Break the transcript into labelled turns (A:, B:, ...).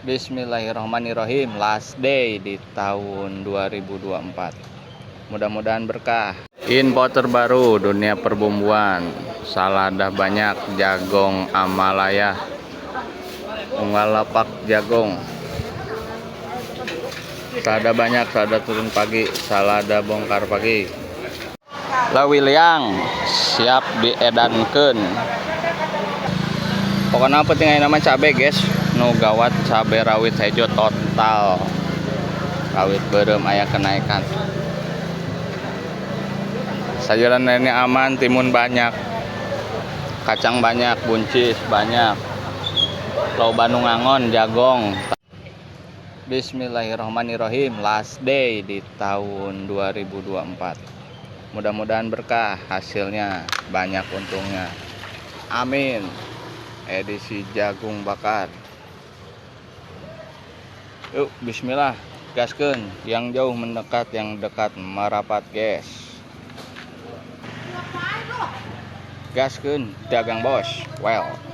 A: Bismillahirrahmanirrahim. Last day di tahun 2024. Mudah-mudahan berkah. Info terbaru dunia perbumbuan. Salada banyak, jagong Amalaya. Unggal lapak jagong. Salada banyak, salada turun pagi, salada bongkar pagi. Lawiliang siap diedankeun. Pokoknya penting nama cabe guys, nu gawat cabe rawit hejo total. Rawit beureum aya kenaikan. Sayuran ini aman, timun banyak, kacang banyak, buncis banyak, loba nu ngangon, jagong. Bismillahirrahmanirrahim. Last day di tahun 2024. Mudah-mudahan berkah, hasilnya banyak untungnya. Amin. Edisi jagung bakar. Yuk, bismillah, gaskeun. Yang jauh mendekat, yang dekat merapat, guys. Gaskeun, dagang bos. Well.